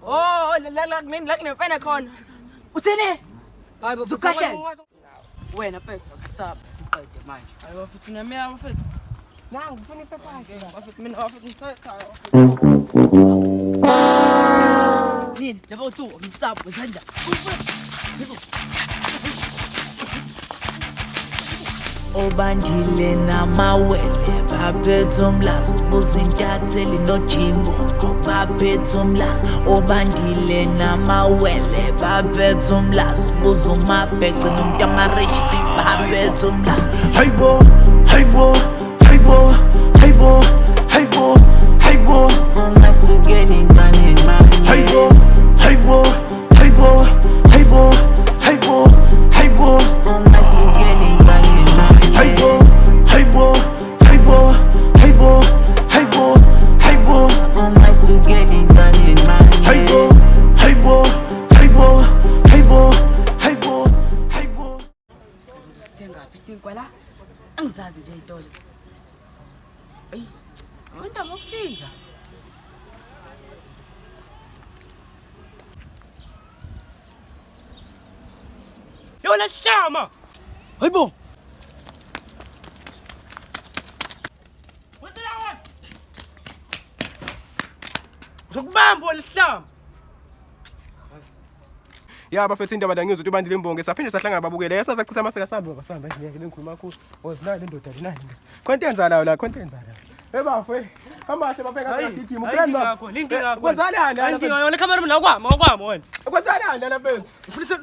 Oh, la kunefana khona. Uthini? Hayibo Zukahle. Wena mfethu akusaba siqede manje. Hayibo futhi namiya mfethu. nangu ngifuna iphepha yakhe. Mfethu mina mfethu ngithe ekhaya. Yini? Labo uthu umsabo wezandla. Bandile Amawele baphethe umlazo uzintatheli noJimbo baphethe umlazo Bandile Amawele baphethe umlazo uzumabhece nomntamareshi baphethe umlazo hayibo hayibo hayibo hayibo hayibo hayibo ungasukeni manje hayibo hayibo hayibo hayibo hayibo hayibo ungasukeni manje Hayibo, hayibo, hayibo, hayibo, hayibo, hayibo, ungasukeni manje hayibo, hayibo, hayibo, hayibo, hayibo, hayibo. Sithengaphi isinkwa la? Angizazi nje intolo. Ayi, awenda mokufika. Yona hlama. Hayibo. Zokubamba lihlamba. Ya bafethu indaba dangizwe ukuthi Bandile imbonge saphinde sahlangana ababukele yasazachitha amaseka sambe basamba ngeke lengikhuluma kakhulu ozinayo le ndoda lina konke enzala la konke enzala ebafe amahle bafeka ngagijima ukulanda Linkinga kwenzalani Linkinga yona camera mina okwama wena. kwenzalani la bafethu Fulisa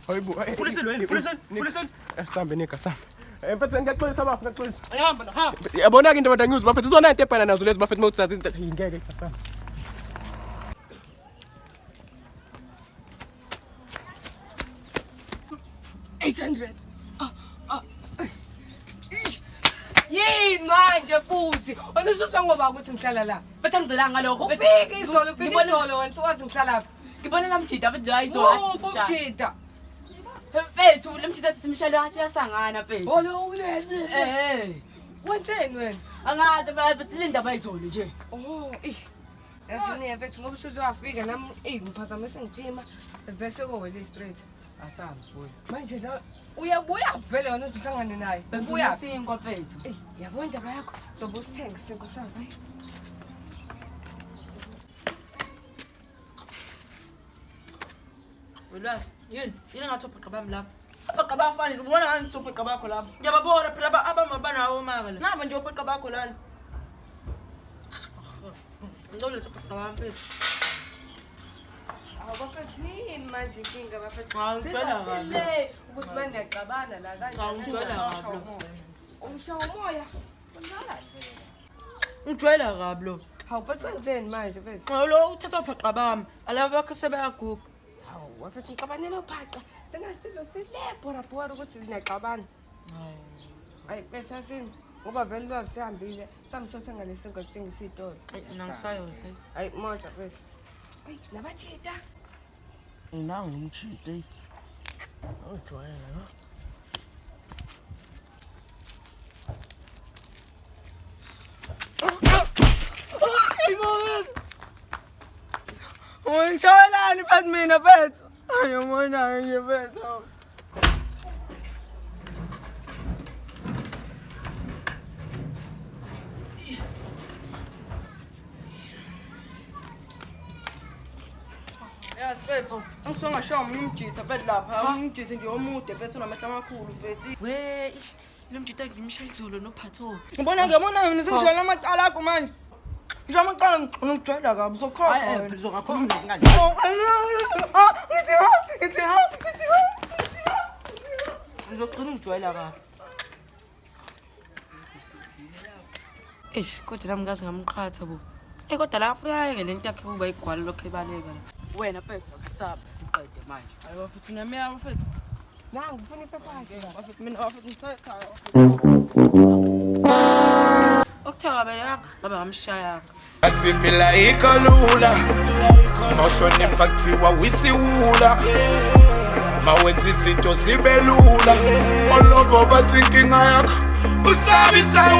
hayibo fulisa sambe nika sambe mfethu ngiyaxolisa abafu ngiyaxolisa ayihamba ha. yabona ke indaba dangizwe bafethu zona into ebhana nazo lezi bafethu mawutsazi ngeke sambe 800. Yini manje futhi? Onisuzwa ngoba ukuthi ngihlala la. Bethu angizelanga lokho. Ufike izolo wena wathi ngihlala lapha. Ngibona lamthida mfethu la izolo. Bomthida. Mfethu lemthida simshalo athi yasangana mfethu. Olo ulele. Wenzeni wena? Angathi mfethu le ndaba izolo nje. Oh, yasini mfethu ngoba usuzwafika nami ngiphazamise ngijima bese kowele straight. Asabi boy. Manje la uyabuya kuvele wena uzihlangane naye. Bengibuya sinkwa mfethu. Yabona indaba yakho. Sobe usithenga isinko sakho, hayi. Lwazi, yini ngathi uphaqa bami lapha. Uphaqa bafani, ubona ngani ukuthi uphaqa bakho lapha. Ngiyababona phela abamabanawo maka la. Naba nje uphaqa bakho lana. Ngizoleta uphaqa bami mfethu. Bafethini manje inkinga bafethu. Ngitshela kabi. Ukuthi manje ngiyaqabana la kanjani. Ngitshela kabi lo. Umshawo umoya. Kunjala vele. Ngitshela kabi lo. Hawu bathi wenzeni manje mfethu? Lo uthatha uphaqa bami. Alaba bakho sebeyaguga. Hawu bafethu ngicabanele uphaqa. Sengasizwe silebhora ukuthi ngiyaqabana. Hayi bethu asini. Ngoba vele Lwazi sihambile. Samsothenga lesinko kutshengisa itolo. Mina ngisayoze. Hayi moja mfethu. Hayi nabathita. Nangu umchite ojwayela no Ngishayelani mfethu mina mfethu. Ayomona nje mfethu. Yazi mfethu, angisongashawa umjitha mfethu lapha. Umjitha nje omude mfethu unamehla amakhulu mfethu. We, lo mjita ngimshaya izolo no Bhatho. Ngibona mina sengijwayela amacala akho manje. Nje amacala ngijwayela kabi sokhona. Hayi phela zongakhuluma ngani. Ngithi ngizogcina ngijwayela kabi. Kodwa nami ngazi ngamqhatha bo. Kodwa la afika ke lento yakhe kuba igwala lokho ebaleka la. Wena mfethu akusaba siqede manje. Hayibo futhi namiya mfethu. Nangu ngifuna iphepha yakhe. Mfethu mina mfethu ngithe ekhaya. Okuthakabeleka ngoba ngamshaya. Asiphila ikolula Moshone faktiwa wisiwula Mawenza izinto zibe lula All over bathi inkinga yakho Usabitha